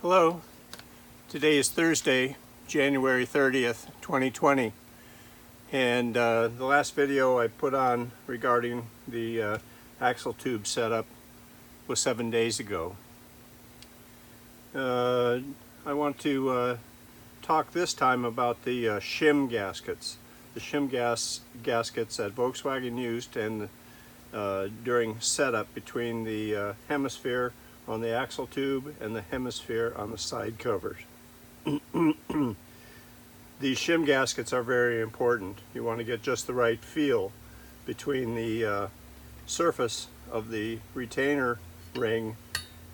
Hello, today is Thursday, January 30th, 2020, and the last video I put on regarding the axle tube setup was 7 days ago. I want to talk this time about the Shim gaskets. The Shim gaskets that Volkswagen used and during setup between the hemisphere on the axle tube and the hemisphere on the side covers. These shim gaskets are very important. You want to get just the right feel between the surface of the retainer ring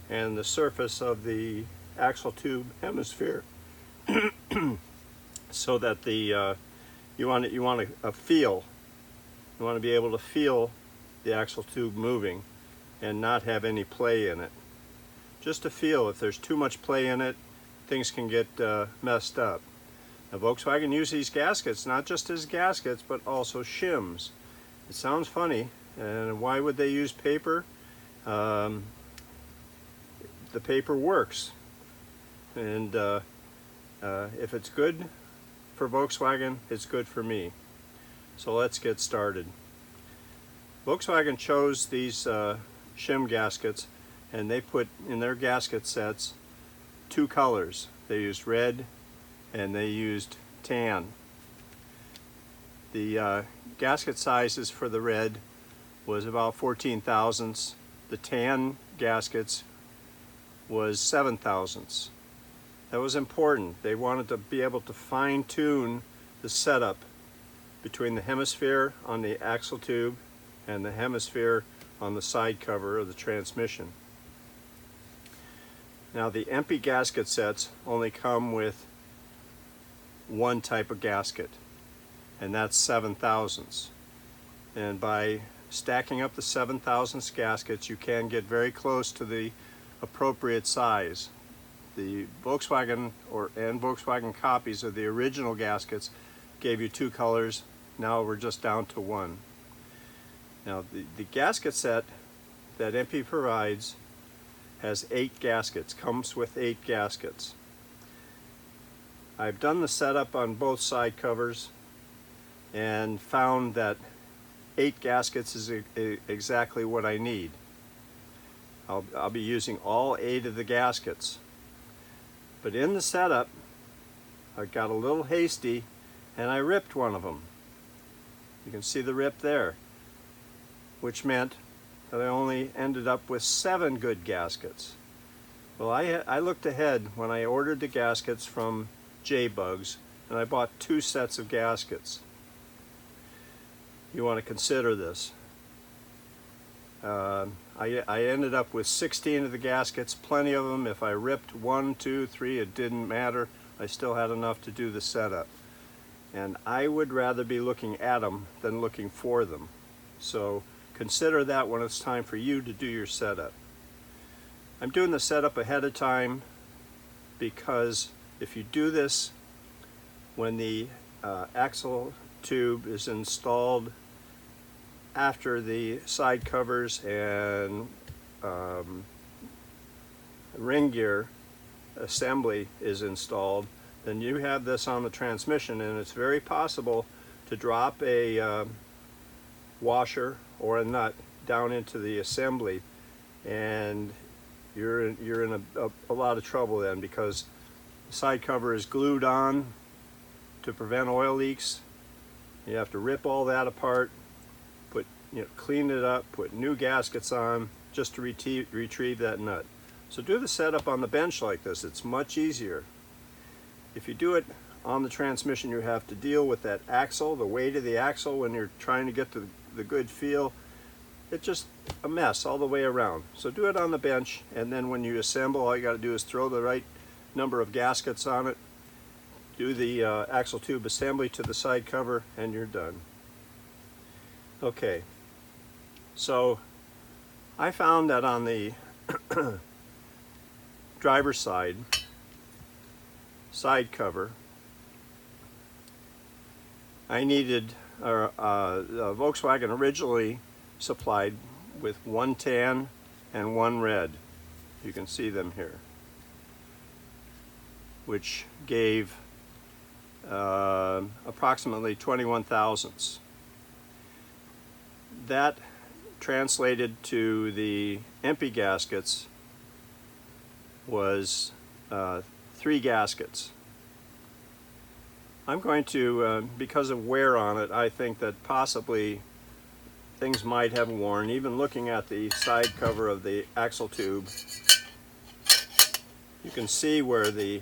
and the surface of the axle tube hemisphere, so that the you want a feel. You want to be able to feel the axle tube moving and not have any play in it. Just to feel. If there's too much play in it, things can get messed up. Now, Volkswagen used these gaskets not just as gaskets, but also shims. It sounds funny, and why would they use paper? The paper works, and if it's good for Volkswagen, it's good for me. So let's get started. Volkswagen chose these shim gaskets, and they put in their gasket sets two colors. They used red and they used tan. The gasket sizes for the red was about 14 thousandths. The tan gaskets was 7 thousandths. That was important. They wanted to be able to fine-tune the setup between the hemisphere on the axle tube and the hemisphere on the side cover of the transmission. Now, the empty gasket sets only come with one type of gasket, and that's 7 thousandths. And by stacking up the 7 thousandths gaskets, you can get very close to the appropriate size. The Volkswagen and Volkswagen copies of the original gaskets gave you two colors. Now we're just down to one. Now, the gasket set that MP provides has 8 gaskets, comes with 8 gaskets. I've done the setup on both side covers and found that 8 gaskets is exactly what I need. I'll be using all 8 of the gaskets. But in the setup, I got a little hasty and I ripped one of them. You can see the rip there, which meant that I only ended up with 7 good gaskets. Well, I looked ahead when I ordered the gaskets from J-Bugs, and I bought 2 sets of gaskets. You want to consider this. I ended up with 16 of the gaskets, plenty of them. If I ripped 1, 2, 3, it didn't matter. I still had enough to do the setup. And I would rather be looking at them than looking for them. So consider that when it's time for you to do your setup. I'm doing the setup ahead of time because if you do this when the axle tube is installed after the side covers and ring gear assembly is installed, then you have this on the transmission, and it's very possible to drop a washer or a nut down into the assembly, and you're in a lot of trouble then, because the side cover is glued on to prevent oil leaks. You have to rip all that apart, clean it up, put new gaskets on just to retrieve that nut. So do the setup on the bench like this. It's much easier. If you do it on the transmission, you have to deal with that axle, the weight of the axle when you're trying to get to the good feel. It's just a mess all the way around. So do it on the bench, and then when you assemble, all you got to do is throw the right number of gaskets on it, do the axle tube assembly to the side cover, and you're done. Okay, so I found that on the driver's side cover, I needed, Volkswagen originally supplied with one tan and one red. You can see them here. which gave approximately 21 thousandths. That translated to the empty gaskets was 3 gaskets. I'm going to, because of wear on it, I think that possibly things might have worn. Even looking at the side cover of the axle tube, you can see where the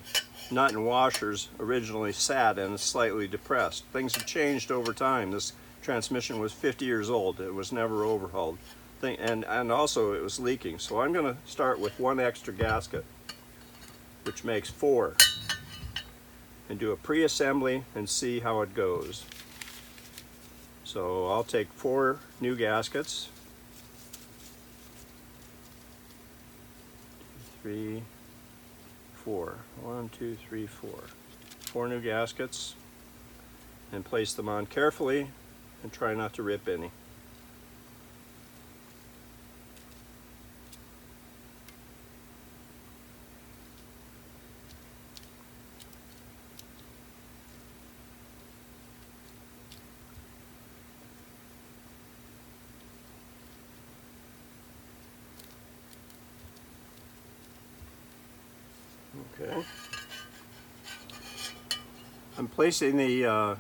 nut and washers originally sat and is slightly depressed. Things have changed over time. This transmission was 50 years old. It was never overhauled. And also it was leaking. So I'm going to start with 1 extra gasket, which makes 4, and do a pre-assembly and see how it goes. So I'll take 4 new gaskets. 3, 4. 1, 2, 3, 4. 4 new gaskets, and place them on carefully and try not to rip any. Okay. I'm placing the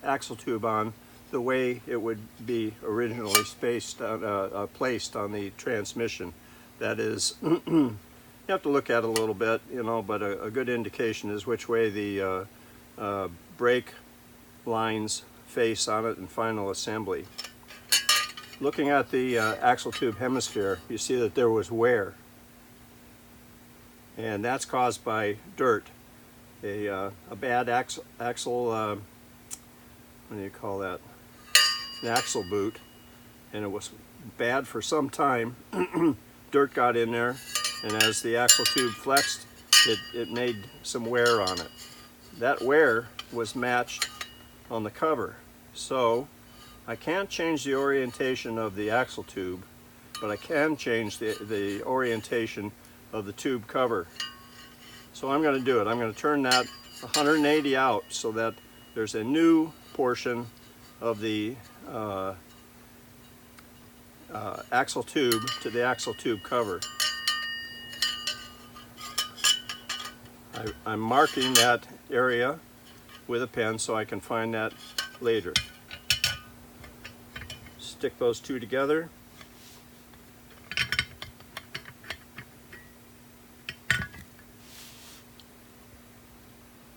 axle tube on the way it would be originally placed on the transmission. That is, you have to look at it a little bit, you know, but a good indication is which way the brake lines face on it in final assembly. Looking at the axle tube hemisphere, you see that there was wear. And that's caused by dirt. A bad axle, what do you call that? An axle boot. And it was bad for some time. Dirt got in there, and as the axle tube flexed, it made some wear on it. That wear was matched on the cover. So I can't change the orientation of the axle tube, but I can change the orientation of the tube cover. So I'm going to do it. I'm going to turn that 180 out so that there's a new portion of the axle tube to the axle tube cover. I'm marking that area with a pen so I can find that later. Stick those two together.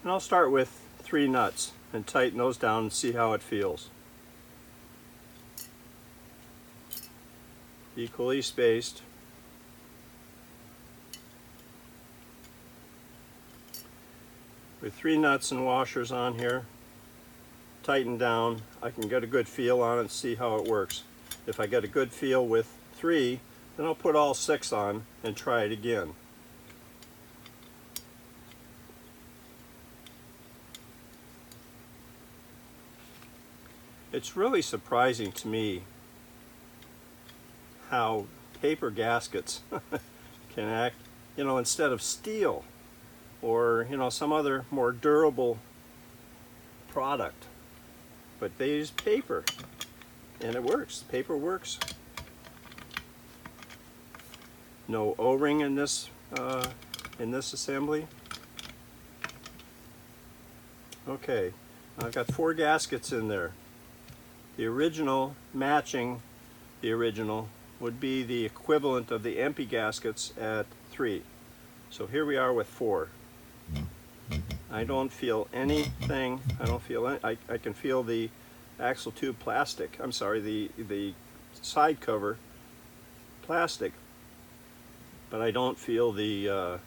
And I'll start with 3 nuts and tighten those down and see how it feels. Equally spaced. With 3 nuts and washers on here, tighten down, I can get a good feel on it and see how it works. If I get a good feel with 3, then I'll put all 6 on and try it again. It's really surprising to me how paper gaskets can act, you know, instead of steel or, you know, some other more durable product. But they use paper, and it works. Paper works. No O-ring in this assembly. Okay, I've got 4 gaskets in there. The original, matching the original, would be the equivalent of the empty gaskets at 3. So here we are with 4. I don't feel anything. I don't feel any, I can feel the axle tube plastic. I'm sorry, the side cover plastic, but I don't feel the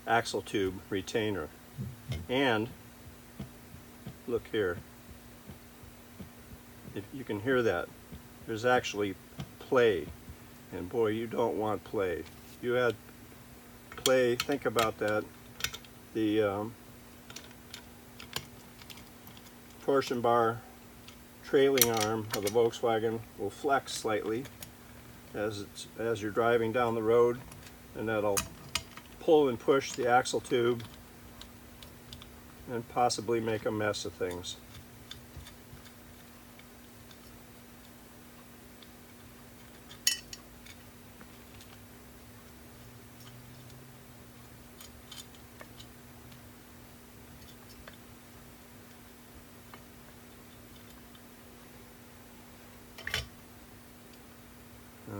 axle tube retainer. And look here. If you can hear that, there's actually play, and boy, you don't want play. You had play, think about that. The torsion bar trailing arm of the Volkswagen will flex slightly as you're driving down the road, and that'll pull and push the axle tube and possibly make a mess of things.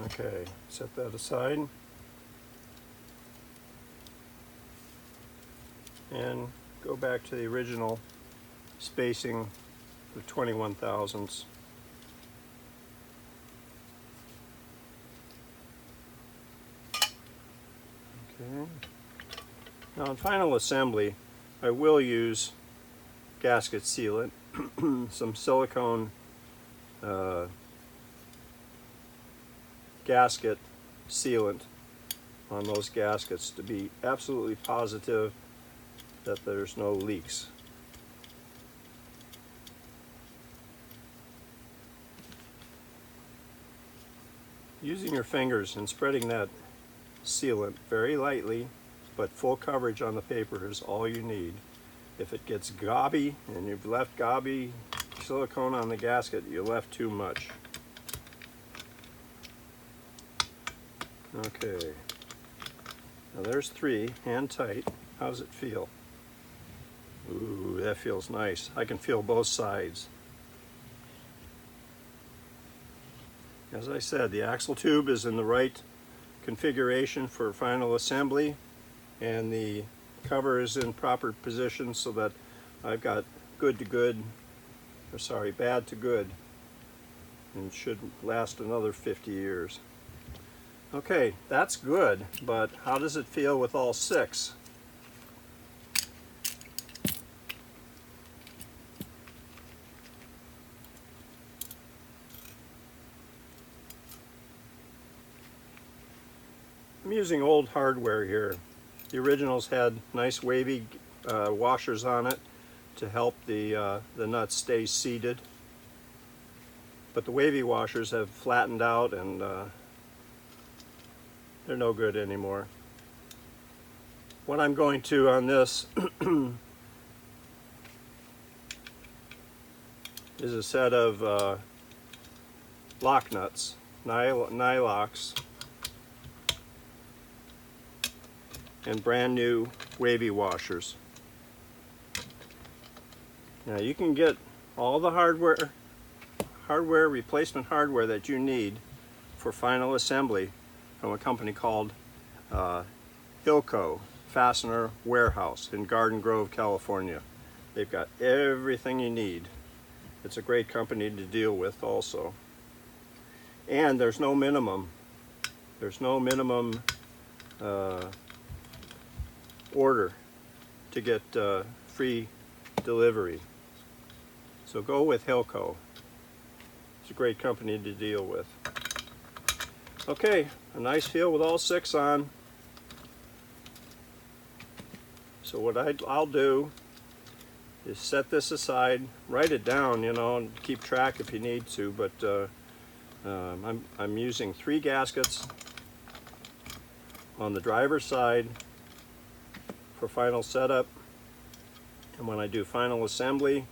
Okay, set that aside. And go back to the original spacing of 21 thousandths. Okay. Now in final assembly, I will use gasket sealant, some silicone gasket sealant on those gaskets to be absolutely positive that there's no leaks. Using your fingers and spreading that sealant very lightly, but full coverage on the paper is all you need. If it gets gobby and you've left gobby silicone on the gasket, you left too much. Okay, now there's 3, hand tight. How does it feel? Ooh, that feels nice. I can feel both sides. As I said, the axle tube is in the right configuration for final assembly, and the cover is in proper position so that I've got good to good, or sorry, bad to good, and should last another 50 years. Okay, that's good, but how does it feel with all 6? I'm using old hardware here. The originals had nice wavy washers on it to help the nuts stay seated, but the wavy washers have flattened out and they're no good anymore. What I'm going to on this is a set of lock nuts, Nylocks, and brand new wavy washers. Now you can get all the replacement hardware that you need for final assembly from a company called Hilco Fastener Warehouse in Garden Grove, California. They've got everything you need. It's a great company to deal with also. And there's no minimum. There's no minimum order to get free delivery. So go with Hilco. It's a great company to deal with. Okay, a nice feel with all 6 on. So what I'll do is set this aside, write it down, you know, and keep track if you need to, but I'm using 3 gaskets on the driver's side for final setup, and when I do final assembly,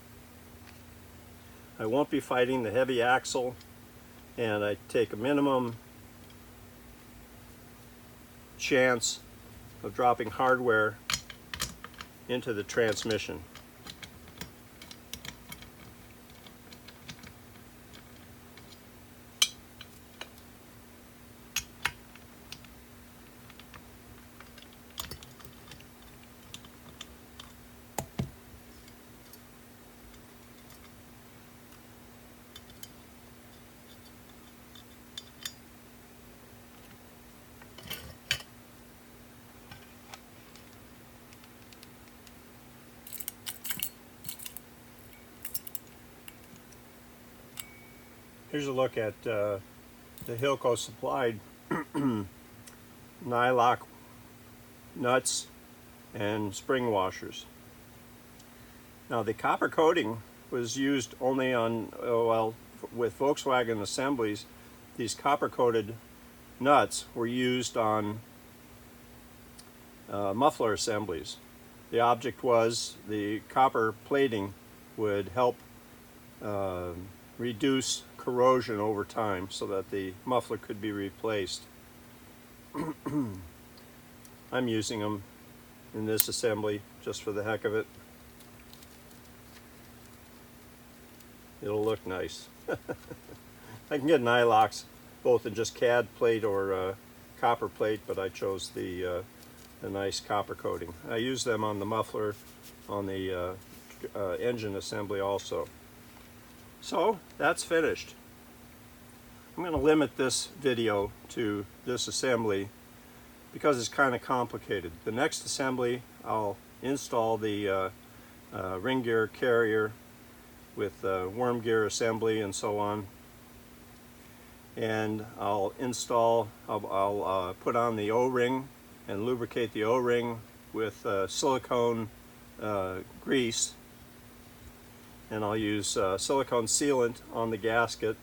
I won't be fighting the heavy axle, and I take a minimum chance of dropping hardware into the transmission. Here's a look at the Hilco supplied Nylock nuts and spring washers. Now the copper coating was used only on, well, with Volkswagen assemblies, these copper coated nuts were used on muffler assemblies. The object was the copper plating would help reduce corrosion over time so that the muffler could be replaced. I'm using them in this assembly just for the heck of it. It'll look nice. I can get Nylocks both in just CAD plate or copper plate, but I chose the nice copper coating. I use them on the muffler, on the engine assembly also. So that's finished. I'm going to limit this video to this assembly because it's kind of complicated. The next assembly, I'll install the ring gear carrier with worm gear assembly and so on, and I'll put on the O-ring and lubricate the O-ring with silicone grease, and I'll use silicone sealant on the gasket,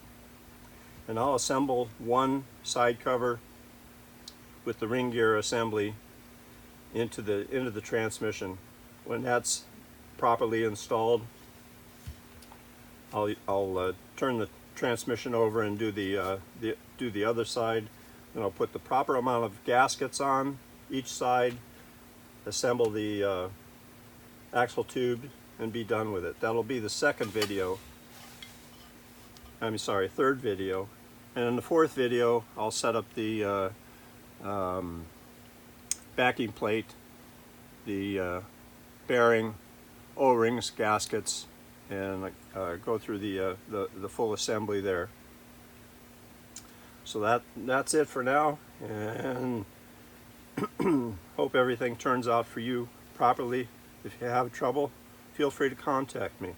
and I'll assemble one side cover with the ring gear assembly into the transmission. When that's properly installed, I'll turn the transmission over and do the other side. Then I'll put the proper amount of gaskets on each side, assemble the axle tube, and be done with it. That'll be the second video. I'm sorry, third video. And in the fourth video, I'll set up the backing plate, the bearing, O-rings, gaskets, and go through the full assembly there. So that's it for now, and hope everything turns out for you properly. If you have trouble, feel free to contact me.